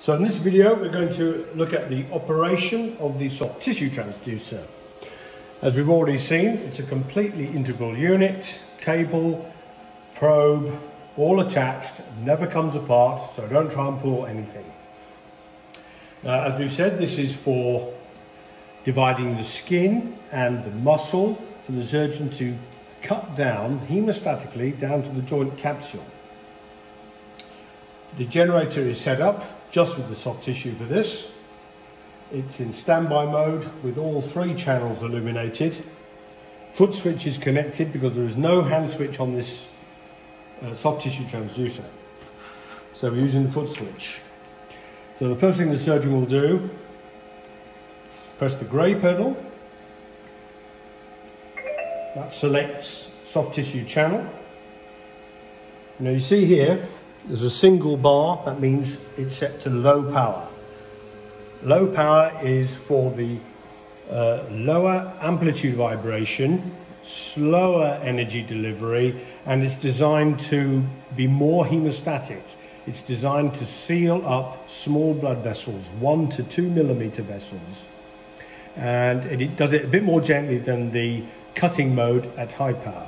So in this video we're going to look at the operation of the soft tissue transducer. As we've already seen, it's a completely integral unit, cable, probe, all attached, never comes apart, so don't try and pull anything. As we've said, this is for dividing the skin and the muscle for the surgeon to cut down hemostatically down to the joint capsule. The generator is set up just with the soft tissue for this. It's in standby mode with all 3 channels illuminated. Foot switch is connected because there is no hand switch on this soft tissue transducer. So we're using the foot switch. So the first thing the surgeon will do, press the grey pedal. That selects soft tissue channel. Now you see here, there's a single bar, that means it's set to low power. Low power is for the lower amplitude vibration, slower energy delivery, and it's designed to be more hemostatic. It's designed to seal up small blood vessels, 1 to 2 millimeter vessels. And it does it a bit more gently than the cutting mode at high power.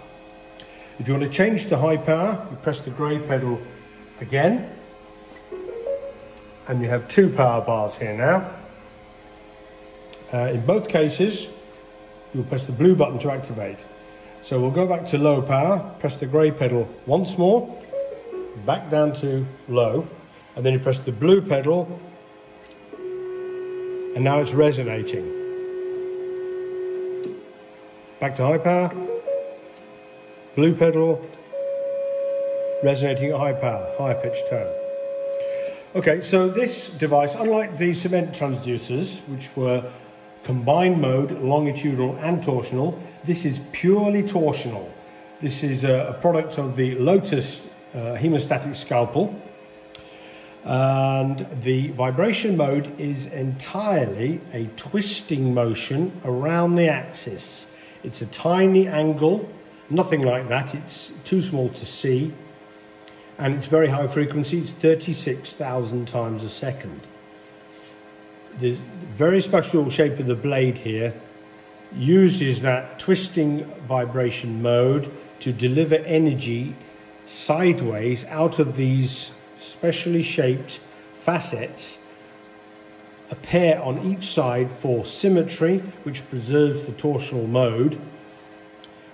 If you want to change to high power, you press the grey pedal again, and you have 2 power bars here now. In both cases, you'll press the blue button to activate. So we'll go back to low power, press the grey pedal once more, back down to low, and then you press the blue pedal, and now it's resonating. Back to high power, blue pedal, resonating at high power, high pitched tone. Okay, so this device, unlike the cement transducers, which were combined mode, longitudinal and torsional, this is purely torsional. This is a product of the Lotus hemostatic scalpel, and the vibration mode is entirely a twisting motion around the axis. It's a tiny angle, nothing like that, it's too small to see, and it's very high frequency, it's 36,000 times a second. The very special shape of the blade here uses that twisting vibration mode to deliver energy sideways out of these specially shaped facets, a pair on each side for symmetry, which preserves the torsional mode,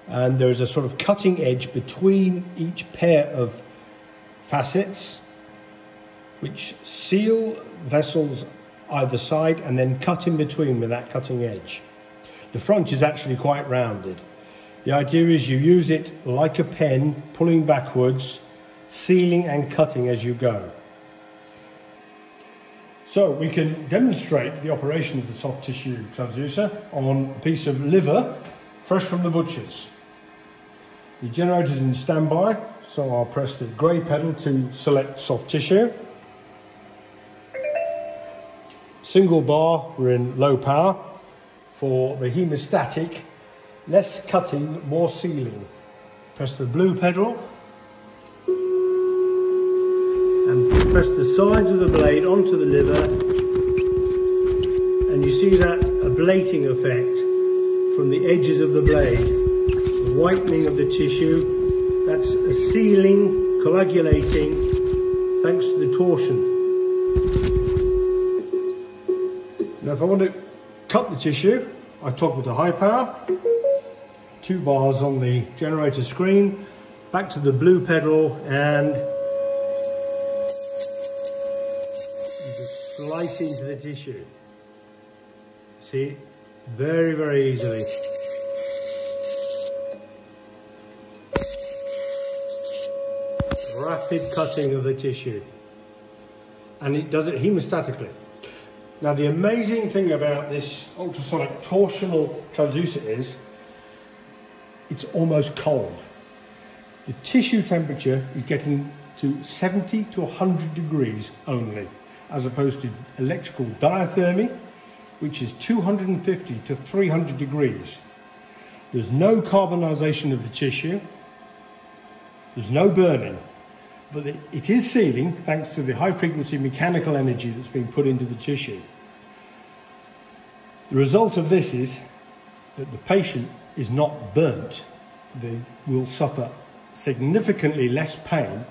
and there is a sort of cutting edge between each pair of facets which seal vessels either side and then cut in between with that cutting edge. The front is actually quite rounded. The idea is you use it like a pen, pulling backwards, sealing and cutting as you go. So we can demonstrate the operation of the soft tissue transducer on a piece of liver fresh from the butcher's. The generator is in standby, so I'll press the grey pedal to select soft tissue. Single bar, we're in low power for the hemostatic, less cutting, more sealing. Press the blue pedal and press the sides of the blade onto the liver, and you see that ablating effect from the edges of the blade, the whitening of the tissue. That's a sealing, coagulating, thanks to the torsion. Now if I want to cut the tissue, I toggle to high power, 2 bars on the generator screen, back to the blue pedal, and just slice into the tissue. See, very, very easily. Rapid cutting of the tissue, and it does it hemostatically. Now the amazing thing about this ultrasonic torsional transducer is it's almost cold. The tissue temperature is getting to 70 to 100 degrees only, as opposed to electrical diathermy, which is 250 to 300 degrees. There's no carbonization of the tissue, there's no burning. but it is sealing thanks to the high frequency mechanical energy that's being put into the tissue. The result of this is that the patient is not burnt. They will suffer significantly less pain,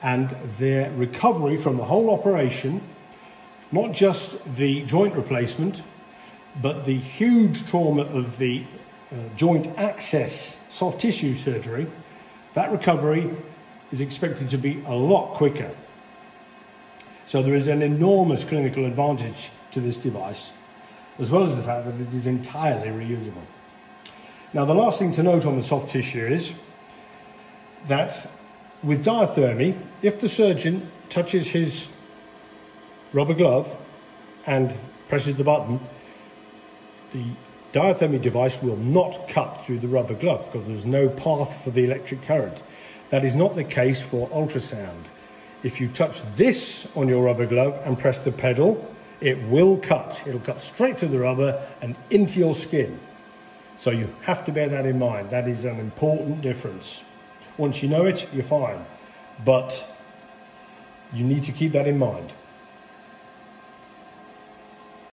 and their recovery from the whole operation, not just the joint replacement, but the huge trauma of the joint access soft tissue surgery, that recovery is expected to be a lot quicker. So there is an enormous clinical advantage to this device, as well as the fact that it is entirely reusable. Now, the last thing to note on the soft tissue is that with diathermy, if the surgeon touches his rubber glove and presses the button, the diathermy device will not cut through the rubber glove because there's no path for the electric current. That is not the case for ultrasound. If you touch this on your rubber glove and press the pedal, it will cut. It'll cut straight through the rubber and into your skin. So you have to bear that in mind. That is an important difference. Once you know it, you're fine. But you need to keep that in mind.